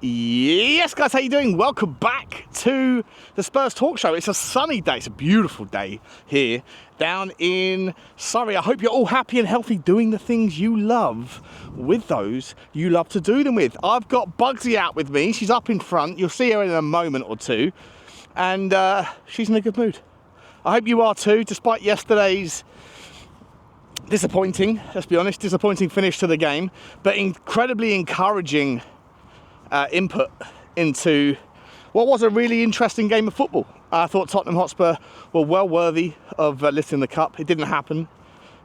Yes, guys, how you doing? Welcome back to the Spurs Talk Show. It's a sunny day. It's a beautiful day here down in Surrey. I hope you're all happy and healthy doing the things you love with those you love to do them with. I've got Bugsy out with me. She's up in front. You'll see her in a moment or two. And she's in a good mood. I hope you are too, despite yesterday's disappointing finish to the game, but incredibly encouraging input into what was a really interesting game of football. I thought Tottenham Hotspur were well worthy of lifting the cup. It didn't happen.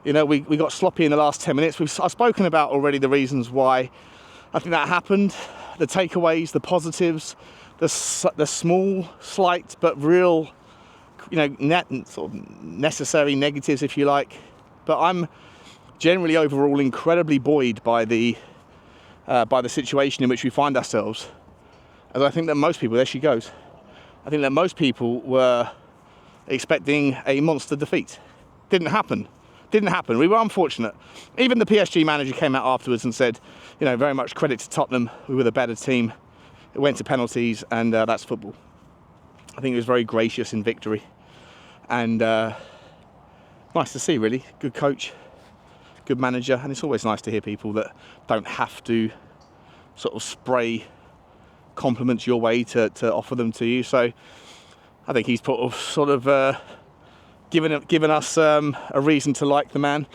You know, we got sloppy in the last 10 minutes. I've spoken about already the reasons why I think that happened, the takeaways, the positives, the small, slight but real, you know, sort of necessary negatives, if you like. But I'm generally overall incredibly buoyed by the situation in which we find ourselves, as I think that most people, there she goes, I think that most people were expecting a monster defeat. Didn't happen. We were unfortunate. Even the PSG manager came out afterwards and said, you know, very much credit to Tottenham, we were the better team. It went to penalties, and that's football. I think it was very gracious in victory, and nice to see, really. Good coach, good manager, and it's always nice to hear people that don't have to sort of spray compliments your way to offer them to you. So I think he's given us a reason to like the man.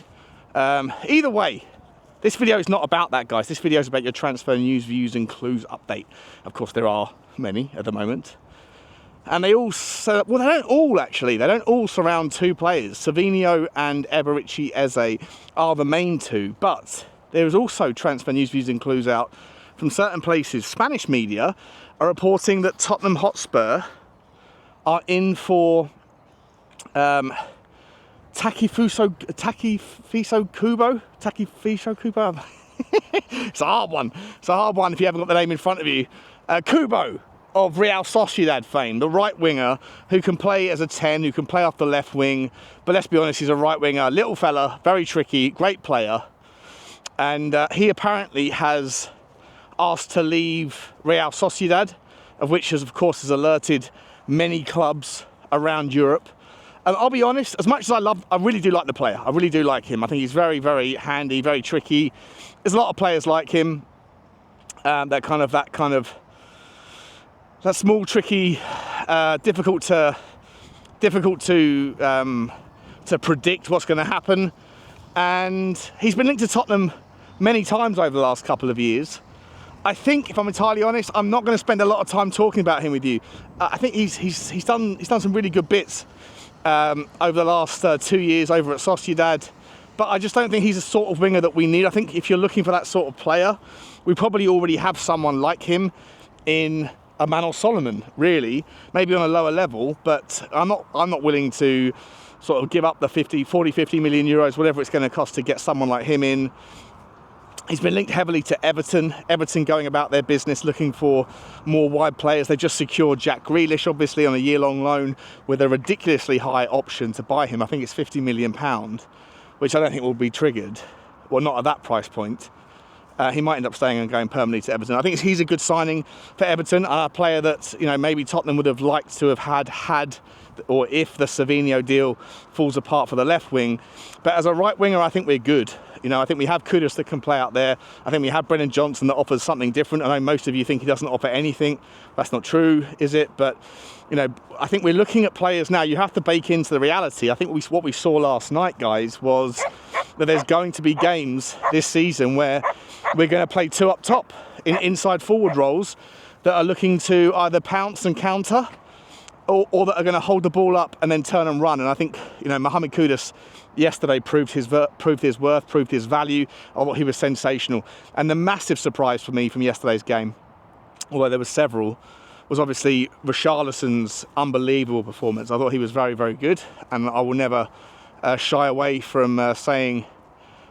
Either way, this video is not about that, guys. This video is about your transfer news, views and clues update. Of course, there are many at the moment. And they all, well, they don't all surround two players. Savinho and Eberechi Eze are the main two, but there is also transfer news, views and clues out from certain places. Spanish media are reporting that Tottenham Hotspur are in for Takifuso Kubo. It's a hard one if you haven't got the name in front of you. Kubo of Real Sociedad fame, the right winger who can play as a 10, who can play off the left wing, but let's be honest, he's a right winger, little fella, very tricky, great player, and he apparently has asked to leave Real Sociedad, of which has, of course, has alerted many clubs around Europe. I'll be honest, as much as I really do like the player, I really do like him. I think he's very, very handy, very tricky. There's a lot of players like him, that small, tricky, difficult to predict what's going to happen. And he's been linked to Tottenham many times over the last couple of years. I think, if I'm entirely honest, I'm not going to spend a lot of time talking about him with you. I think he's done some really good bits over the last 2 years over at Sociedad. But I just don't think he's the sort of winger that we need. I think if you're looking for that sort of player, we probably already have someone like him in a Manor Solomon, really, maybe on a lower level, but I'm not willing to sort of give up the 50 million euros, whatever it's going to cost to get someone like him in. He's been linked heavily to Everton going about their business, looking for more wide players. They've just secured Jack Grealish, obviously, on a year-long loan with a ridiculously high option to buy him. I think it's £50 million, which I don't think will be triggered. Well, not at that price point. He might end up staying and going permanently to Everton. I think he's a good signing for Everton, a player that, you know, maybe Tottenham would have liked to have had, or if the Savinho deal falls apart for the left wing. But as a right winger, I think we're good. You know, I think we have Kudus that can play out there. I think we have Brennan Johnson that offers something different. I know most of you think he doesn't offer anything. That's not true, is it? But, you know, I think we're looking at players now. You have to bake into the reality. I think what we saw last night, guys, was that there's going to be games this season where we're going to play two up top in inside forward roles that are looking to either pounce and counter, or that are going to hold the ball up and then turn and run. And I think, you know, Mohamed Kudus yesterday proved his worth, proved his value. I thought he was sensational. And the massive surprise for me from yesterday's game, although there were several, was obviously Richalison's unbelievable performance. I thought he was very, very good, and I will never shy away from saying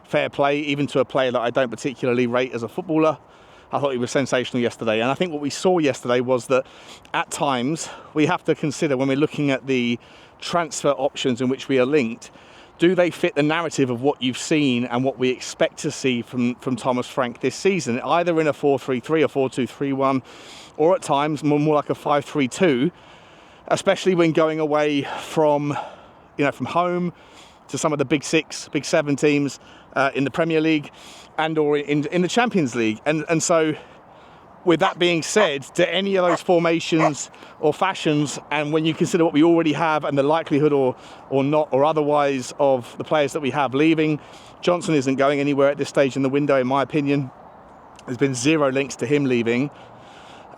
fair play, even to a player that I don't particularly rate as a footballer. I thought he was sensational yesterday. And I think what we saw yesterday was that at times we have to consider, when we're looking at the transfer options in which we are linked, do they fit the narrative of what you've seen and what we expect to see from Thomas Frank this season, either in a 4-3-3 or 4-2-3-1, or at times more like a 5-3-2, especially when going away from home to some of the big 6, big 7 teams in the Premier League and or in the Champions League. And so, with that being said, do any of those formations or fashions, and when you consider what we already have and the likelihood or not or otherwise of the players that we have leaving, Johnson isn't going anywhere at this stage in the window, in my opinion. There's been 0 links to him leaving.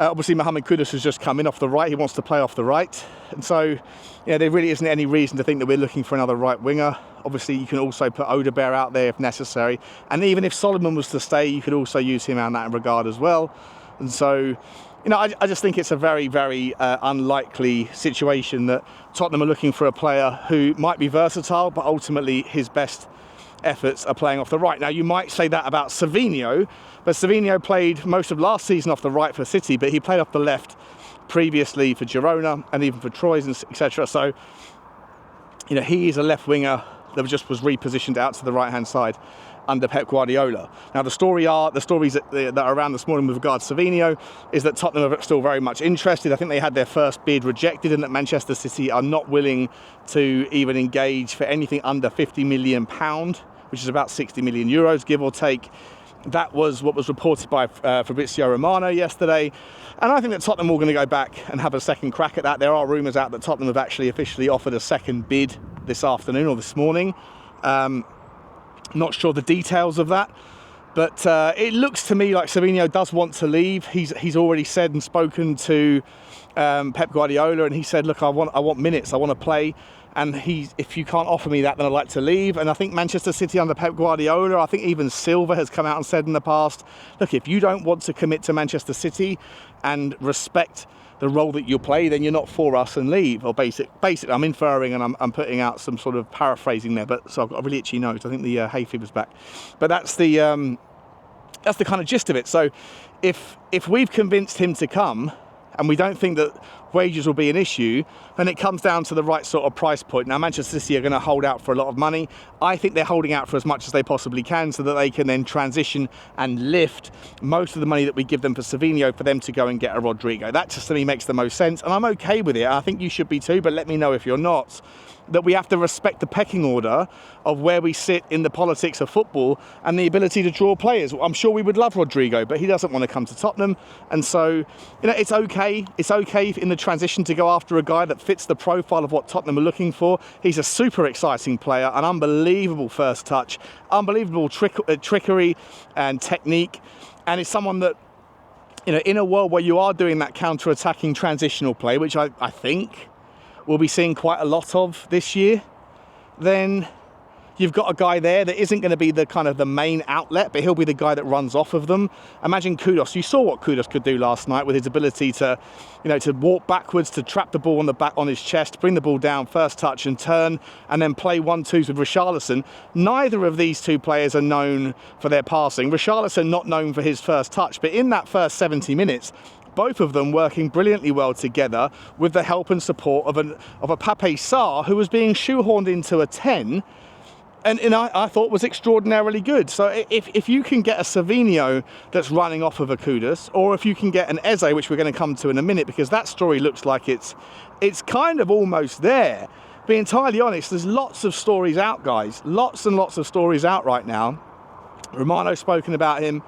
Obviously, Mohamed Kudus has just come in off the right. He wants to play off the right. And so, there really isn't any reason to think that we're looking for another right winger. Obviously, you can also put Odegaard out there if necessary. And even if Solomon was to stay, you could also use him in that regard as well. And so, I just think it's a very, very unlikely situation that Tottenham are looking for a player who might be versatile, but ultimately his best efforts are playing off the right. Now, you might say that about Savinho, but Savinho played most of last season off the right for City, but he played off the left previously for Girona and even for Troyes, etc. So, he is a left winger that just was repositioned out to the right-hand side under Pep Guardiola. Now, the stories that are around this morning with regard to Savinho is that Tottenham are still very much interested. I think they had their first bid rejected, and that Manchester City are not willing to even engage for anything under £50 million, which is about 60 million euros, give or take. That was what was reported by Fabrizio Romano yesterday. And I think that Tottenham are going to go back and have a second crack at that. There are rumours out that Tottenham have actually officially offered a second bid this afternoon or this morning. Not sure the details of that, but it looks to me like Savinho does want to leave. He's already said and spoken to Pep Guardiola, and he said, look, I want minutes, I want to play, and if you can't offer me that, then I'd like to leave. And I think Manchester City under Pep Guardiola, I think even Silva has come out and said in the past, look, if you don't want to commit to Manchester City and respect the role that you play, then you're not for us and leave. Or basically, I'm inferring and I'm putting out some sort of paraphrasing there, but so I've got a really itchy nose. I think the hay fever's back. But that's the kind of gist of it. So if we've convinced him to come, and we don't think that wages will be an issue, then it comes down to the right sort of price point. Now, Manchester City are going to hold out for a lot of money. I think they're holding out for as much as they possibly can so that they can then transition and lift most of the money that we give them for Savinho for them to go and get a Rodrigo. That just to me makes the most sense, and I'm okay with it. I think you should be too, but let me know if you're not. That we have to respect the pecking order of where we sit in the politics of football and the ability to draw players. I'm sure we would love Rodrigo, but he doesn't want to come to Tottenham. And so, it's okay. It's okay in the transition to go after a guy that fits the profile of what Tottenham are looking for. He's a super exciting player, an unbelievable first touch, unbelievable trickery and technique. And it's someone that, in a world where you are doing that counter-attacking transitional play, which I think we'll be seeing quite a lot of this year, then you've got a guy there that isn't going to be the kind of the main outlet, but he'll be the guy that runs off of them. Imagine Kudus. You saw what Kudus could do last night with his ability to, to walk backwards, to trap the ball on the back on his chest, bring the ball down, first touch and turn, and then play 1-2s with Richalison. Neither of these two players are known for their passing. Richalison not known for his first touch, but in that first 70 minutes, both of them working brilliantly well together with the help and support of a Pape Sarr who was being shoehorned into a 10 and I thought was extraordinarily good. So if you can get a Savinho that's running off of a Kudus, or if you can get an Eze, which we're going to come to in a minute, because that story looks like it's kind of almost there. Being entirely honest, there's lots of stories out, guys. Lots and lots of stories out right now. Romano's spoken about him.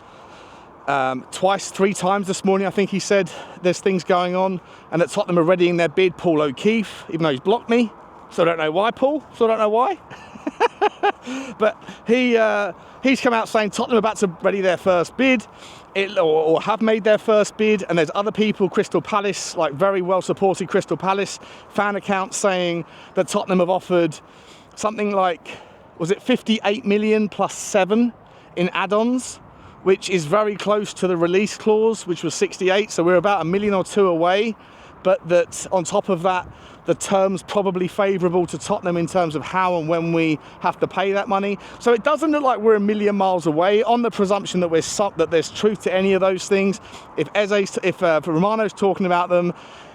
Twice, 3 times this morning, I think he said there's things going on and that Tottenham are readying their bid. Paul O'Keefe, even though he's blocked me, so I don't know why, Paul, so I don't know why. But he's come out saying Tottenham are about to ready their first bid, or have made their first bid, and there's other people, Crystal Palace, like very well supported Crystal Palace fan accounts saying that Tottenham have offered something like, was it 58 million plus 7 in add-ons, which is very close to the release clause, which was 68, so we're about $1 million or 2 away, but that on top of that, the terms probably favourable to Tottenham in terms of how and when we have to pay that money. So it doesn't look like we're a million miles away, on the presumption that that there's truth to any of those things. If Romano's talking about them,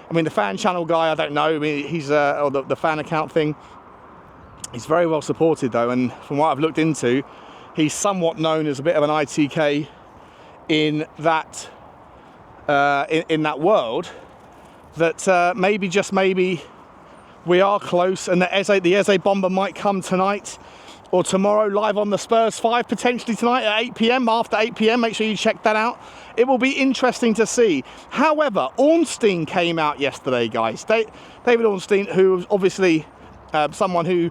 I mean, the fan channel guy, I don't know, I mean, he's or the fan account thing, He's very well supported though, and from what I've looked into, he's somewhat known as a bit of an ITK in that in that world. That maybe, just maybe, we are close, and the Eze bomber might come tonight or tomorrow live on the Spurs 5, potentially tonight at 8 p.m, after 8 p.m. Make sure you check that out. It will be interesting to see. However, Ornstein came out yesterday, guys. David Ornstein, who was obviously someone who,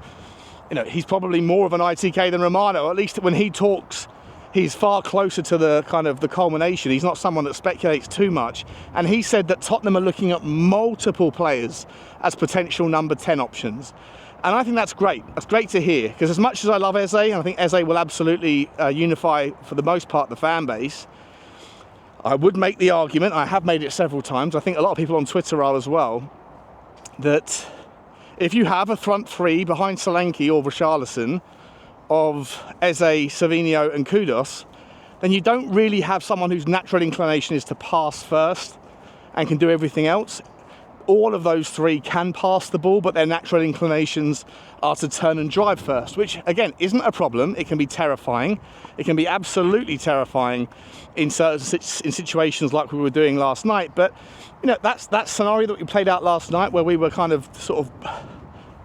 he's probably more of an ITK than Romero. At least when he talks, he's far closer to the kind of the culmination. He's not someone that speculates too much. And he said that Tottenham are looking at multiple players as potential number 10 options. And I think that's great. That's great to hear, because as much as I love Eze, and I think Eze will absolutely unify, for the most part, the fan base, I would make the argument, I have made it several times, I think a lot of people on Twitter are as well, that if you have a front three behind Solanke or Richalison of Eze, Savinho and Kudos, then you don't really have someone whose natural inclination is to pass first and can do everything else. All of those three can pass the ball, but their natural inclinations are to turn and drive first, which again isn't a problem. It can be terrifying. It can be absolutely terrifying in certain situations like we were doing last night. But that's that scenario that we played out last night, where we were kind of sort of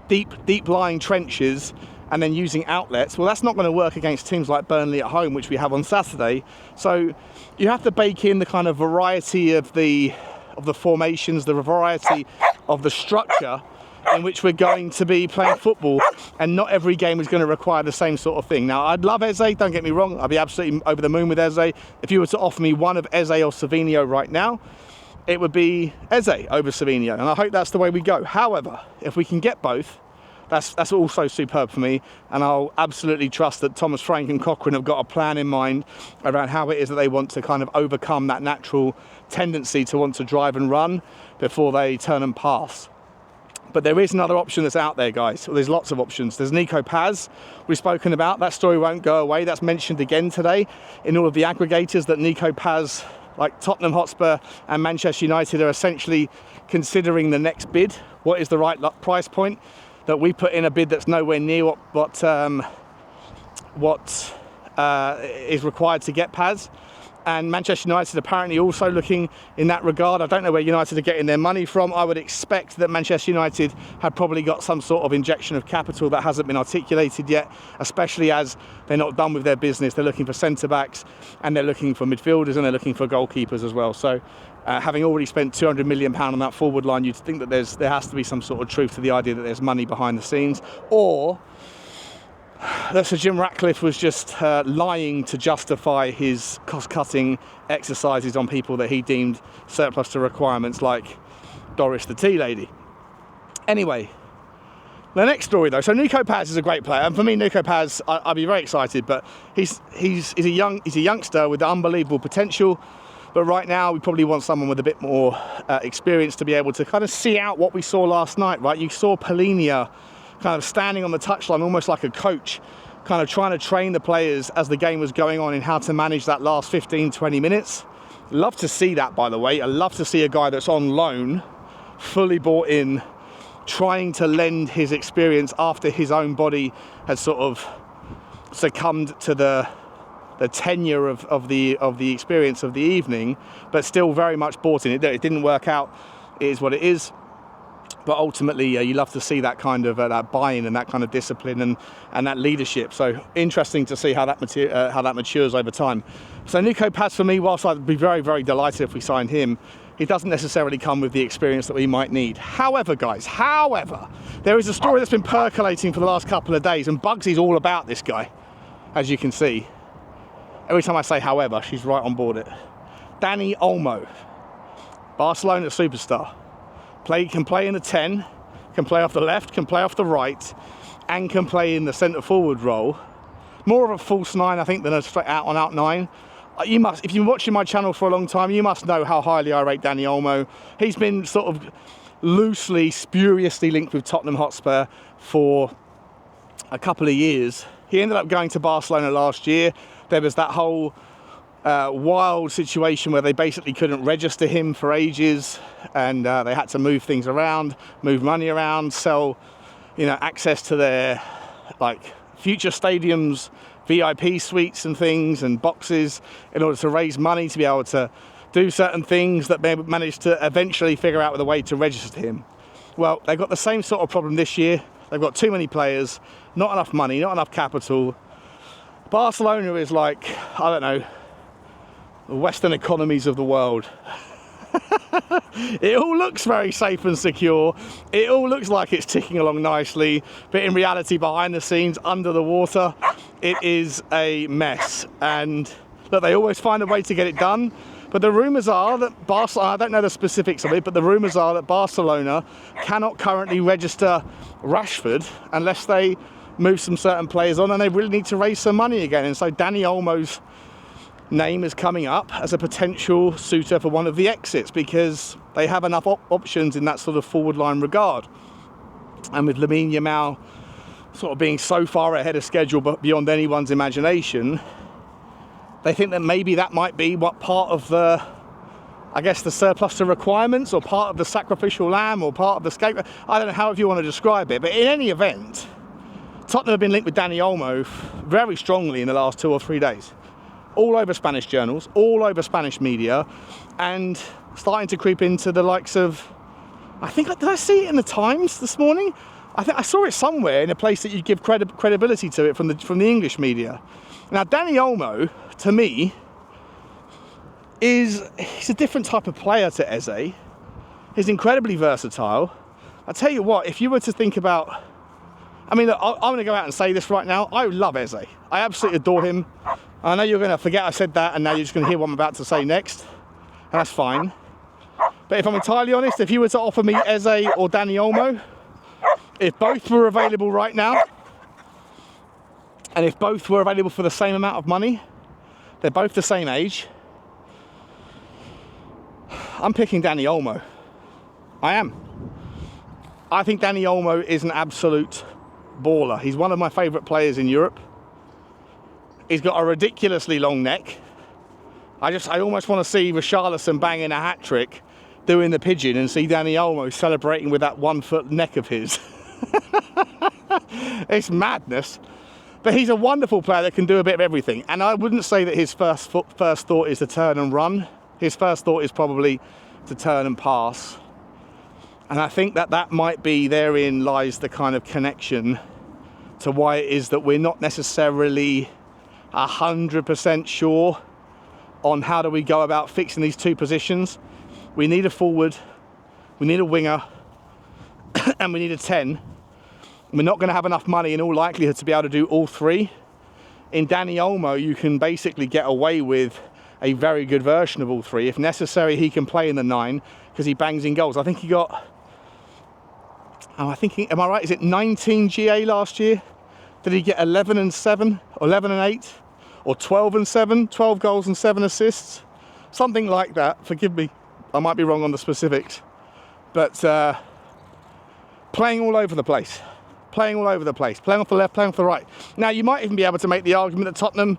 deep lying trenches and then using outlets. Well, that's not going to work against teams like Burnley at home, which we have on Saturday. So you have to bake in the kind of variety of the formations, the variety of the structure in which we're going to be playing football, and not every game is going to require the same sort of thing. Now, I'd love Eze, don't get me wrong, I'd be absolutely over the moon with Eze. If you were to offer me one of Eze or Savinho right now, it would be Eze over Savinho, and I hope that's the way we go. However, if we can get both, that's also superb for me, and I'll absolutely trust that Thomas Frank and Cochrane have got a plan in mind around how it is that they want to kind of overcome that natural tendency to want to drive and run before they turn and pass. But there is another option that's out there, guys. Well, there's lots of options. There's Nico Paz, we've spoken about. That story won't go away. That's mentioned again today in all of the aggregators, that Nico Paz, like Tottenham Hotspur and Manchester United, are essentially considering the next bid. What is the right price point? That we put in a bid that's nowhere near what is required to get Paz. And Manchester United apparently also looking in that regard. I don't know where United are getting their money from. I would expect that Manchester United have probably got some sort of injection of capital that hasn't been articulated yet, especially as they're not done with their business. They're looking for centre-backs, and they're looking for midfielders, and they're looking for goalkeepers as well. So having already spent £200 million on that forward line, you'd think that there has to be some sort of truth to the idea that there's money behind the scenes, or that Sir Jim Ratcliffe was just lying to justify his cost-cutting exercises on people that he deemed surplus to requirements, like Doris the tea lady. Anyway, the next story though. So Nico Paz is a great player, and for me, Nico Paz, I'd be very excited. But he's a youngster with unbelievable potential. But right now, we probably want someone with a bit more experience to be able to kind of see out what we saw last night. Right, you saw Polinia kind of standing on the touchline almost like a coach, kind of trying to train the players as the game was going on in how to manage that last 15-20 minutes. Love to see that, by the way. I love to see a guy that's on loan, fully bought in, trying to lend his experience after his own body has sort of succumbed to the tenure of the experience of the evening, but still very much bought in. It didn't work out. It is what it is. But ultimately, you love to see that kind of that buy-in and that kind of discipline and that leadership. So interesting to see how that matures over time. So Nico Paz, for me, whilst I'd be very, very delighted if we signed him, he doesn't necessarily come with the experience that we might need. However, guys, there is a story that's been percolating for the last couple of days, and Bugsy's all about this guy, as you can see. Every time I say however, she's right on board it. Dani Olmo, Barcelona superstar. Can play in the 10, can play off the left, can play off the right, and can play in the centre forward role. More of a false 9, I think, than a straight out 9. If you've been watching my channel for a long time, you must know how highly I rate Dani Olmo. He's been sort of loosely, spuriously linked with Tottenham Hotspur for a couple of years. He ended up going to Barcelona last year. There was that whole wild situation where they basically couldn't register him for ages, and they had to move things around, move money around, sell access to their like future stadiums, VIP suites and things and boxes in order to raise money to be able to do certain things that they managed to eventually figure out with a way to register him. Well, they've got the same sort of problem this year. They've got too many players, not enough money, not enough capital. Barcelona is like, I don't know, the Western economies of the world. It all looks very safe and secure. It all looks like it's ticking along nicely, but in reality, behind the scenes, under the water, it is a mess. And look, they always find a way to get it done. But the rumours are that Barcelona, I don't know the specifics of it, but the rumours are that Barcelona cannot currently register Rashford unless they move some certain players on, and they really need to raise some money again. And so Dani Olmo's name is coming up as a potential suitor for one of the exits, because they have enough options in that sort of forward line regard. And with Lamine Yamal sort of being so far ahead of schedule but beyond anyone's imagination, they think that maybe that might be what part of the, I guess, the surplus to requirements, or part of the sacrificial lamb, or part of the scapegoat. I don't know however you want to describe it, but in any event, Tottenham have been linked with Dani Olmo very strongly in the last 2 or 3 days. All over Spanish journals, all over Spanish media, and starting to creep into the likes of, I think, did I see it in the Times this morning? I think I saw it somewhere in a place that you'd give credibility to it from the English media. Now, Dani Olmo, to me, he's a different type of player to Eze. He's incredibly versatile. I tell you what, if you were to think about, I mean, look, I'm going to go out and say this right now. I love Eze. I absolutely adore him. I know you're going to forget I said that, and now you're just going to hear what I'm about to say next, and that's fine. But if I'm entirely honest, if you were to offer me Eze or Dani Olmo, if both were available right now, and if both were available for the same amount of money, they're both the same age, I'm picking Dani Olmo. I am. I think Dani Olmo is an absolute baller. He's one of my favourite players in Europe. He's got a ridiculously long neck. I almost want to see Richalison banging a hat-trick, doing the pigeon, and see Dani Olmo celebrating with that 1 foot neck of his. It's madness. But he's a wonderful player that can do a bit of everything. And I wouldn't say that his first thought is to turn and run. His first thought is probably to turn and pass. And I think that might be, therein lies the kind of connection to why it is that we're not necessarily 100% sure on how do we go about fixing these two positions. We need a forward, we need a winger, and we need a 10. We're not going to have enough money in all likelihood to be able to do all three. In Dani Olmo, you can basically get away with a very good version of all three. If necessary, he can play in the 9 because he bangs in goals. I think he got, am I right? Is it 19 GA last year? Did he get 11 and 7, or 11 and 8, or 12 and 7, 12 goals and 7 assists? Something like that. Forgive me, I might be wrong on the specifics. But playing all over the place. Playing all over the place. Playing off the left, playing off the right. Now, you might even be able to make the argument that Tottenham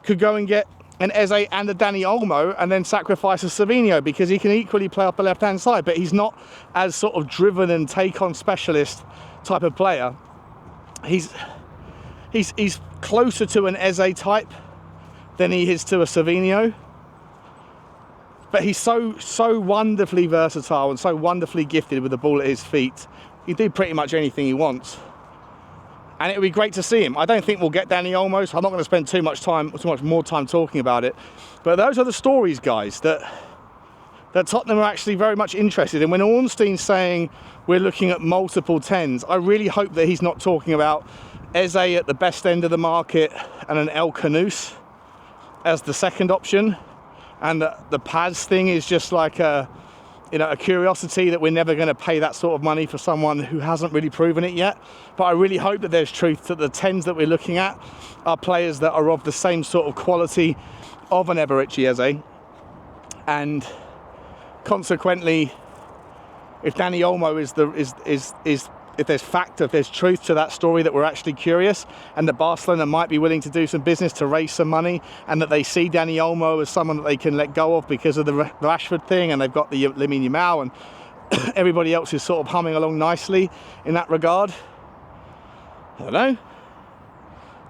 could go and get an Eze and a Dani Olmo and then sacrifice a Savinho, because he can equally play off the left-hand side, but he's not as sort of driven and take-on specialist type of player. He's closer to an Eze type than he is to a Savinho. But he's so wonderfully versatile and so wonderfully gifted with the ball at his feet. He can do pretty much anything he wants. And it would be great to see him. I don't think we'll get Dani Olmo, so I'm not going to spend too much more time talking about it. But those are the stories, guys, that Tottenham are actually very much interested in. When Ornstein's saying we're looking at multiple 10s, I really hope that he's not talking about Eze at the best end of the market and an El Canouse as the second option, and the Paz thing is just like a curiosity that we're never going to pay that sort of money for someone who hasn't really proven it yet. But I really hope that there's truth that the 10s that we're looking at are players that are of the same sort of quality of an Eberechi Eze. And consequently, if Dani Olmo if there's truth to that story, that we're actually curious, and that Barcelona might be willing to do some business to raise some money, and that they see Dani Olmo as someone that they can let go of because of the Rashford thing, and they've got the Lamine Yamal, and everybody else is sort of humming along nicely in that regard. I don't know.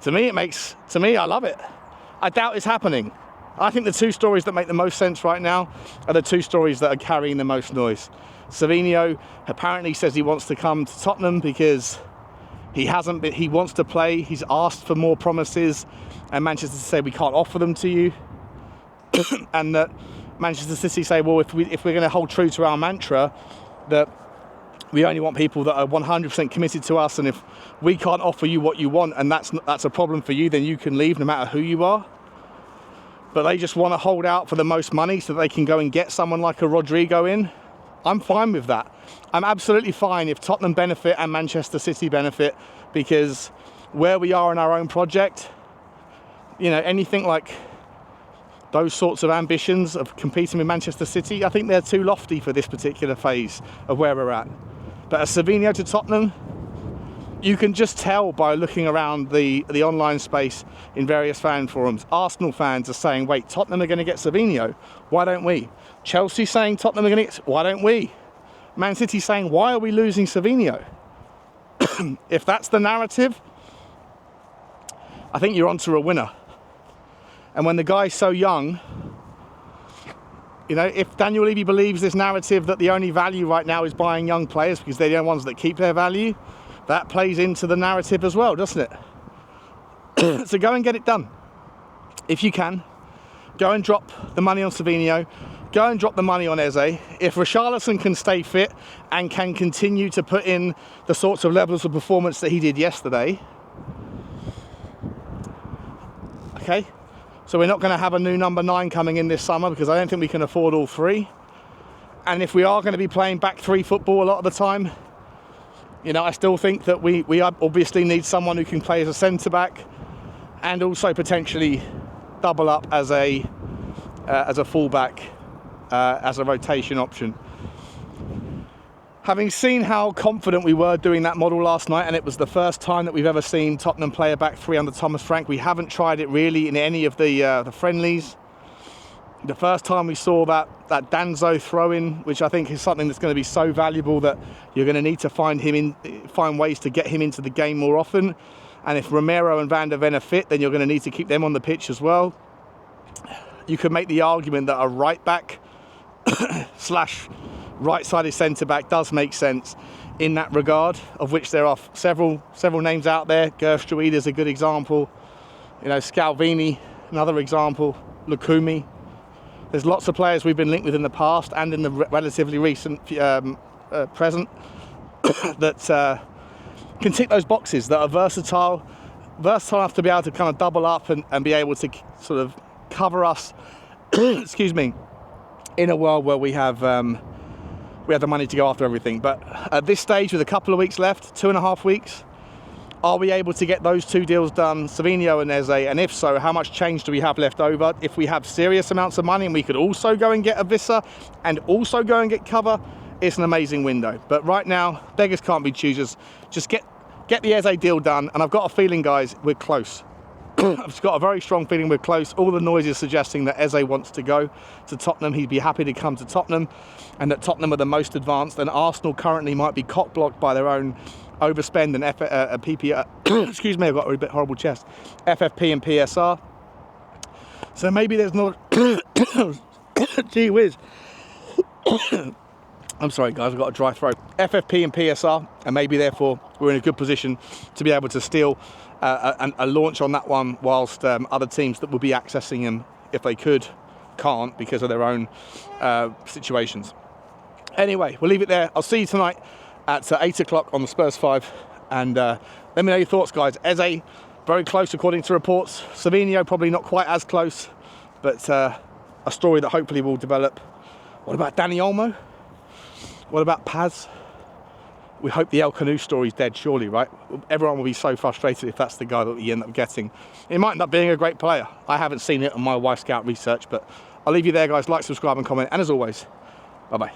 To me, I love it. I doubt it's happening. I think the two stories that make the most sense right now are the two stories that are carrying the most noise. Savinho apparently says he wants to come to Tottenham because he wants to play, he's asked for more promises, and Manchester say we can't offer them to you. And that Manchester City say, well, if we're going to hold true to our mantra that we only want people that are 100% committed to us, and if we can't offer you what you want and that's a problem for you, then you can leave no matter who you are. But they just want to hold out for the most money so they can go and get someone like a Rodrigo in. I'm fine with that. I'm absolutely fine if Tottenham benefit and Manchester City benefit, because where we are in our own project, you know, anything like those sorts of ambitions of competing with Manchester City, I think they're too lofty for this particular phase of where we're at. But a Savinho to Tottenham, you can just tell by looking around the online space in various fan forums. Arsenal fans are saying, wait, Tottenham are going to get Savinho, why don't we? Chelsea saying Tottenham are going to get, why don't we? Man City saying, why are we losing Savinho? If that's the narrative, I think you're onto a winner. And when the guy's so young, you know, if Daniel Levy believes this narrative that the only value right now is buying young players because they're the only ones that keep their value, that plays into the narrative as well, doesn't it? So go and get it done. If you can, go and drop the money on Savinho, go and drop the money on Eze. If Richalison can stay fit and can continue to put in the sorts of levels of performance that he did yesterday, okay? So we're not going to have a new number 9 coming in this summer because I don't think we can afford all three. And if we are going to be playing back three football a lot of the time, you know, I still think that we obviously need someone who can play as a centre-back and also potentially double up as a full-back, as a rotation option. Having seen how confident we were doing that model last night, and it was the first time that we've ever seen Tottenham play a back three under Thomas Frank. We haven't tried it really in any of the friendlies. The first time we saw that Danzo throw-in, which I think is something that's going to be so valuable that you're going to need to find ways to get him into the game more often. And if Romero and Van der Ven are fit, then you're going to need to keep them on the pitch as well. You could make the argument that a right back slash right-sided centre-back does make sense in that regard, of which there are several names out there. Gerstruid is a good example. You know, Scalvini, another example. Lukumi. There's lots of players we've been linked with in the past and in the relatively recent present that can tick those boxes, that are versatile enough to be able to kind of double up and be able to sort of cover us, excuse me, in a world where we have the money to go after everything. But at this stage, with a couple of weeks left, 2.5 weeks, are we able to get those two deals done, Savinho and Eze? And if so, how much change do we have left over? If we have serious amounts of money and we could also go and get a Vissa and also go and get cover, it's an amazing window. But right now, beggars can't be choosers. Just get the Eze deal done. And I've got a feeling, guys, we're close. I've just got a very strong feeling we're close. All the noise is suggesting that Eze wants to go to Tottenham. He'd be happy to come to Tottenham, and that Tottenham are the most advanced, and Arsenal currently might be cock-blocked by their own overspend and PP, excuse me, I've got a bit horrible chest, FFP and PSR. So maybe there's not, gee whiz. I'm sorry guys, I've got a dry throat. FFP and PSR, and maybe therefore we're in a good position to be able to steal a launch on that one, whilst other teams that will be accessing him, if they could, can't because of their own situations. Anyway, we'll leave it there. I'll see you tonight at 8 o'clock on the Spurs 5, and let me know your thoughts, guys. Eze, very close according to reports. Savinho, probably not quite as close, but a story that hopefully will develop. What about Dani Olmo? What about Paz? We hope the El Canu story's dead, surely, right? Everyone will be so frustrated if that's the guy that we end up getting. It might end up being a great player. I haven't seen it on my Wife Scout research, but I'll leave you there, guys. Like, subscribe, and comment. And as always, bye-bye.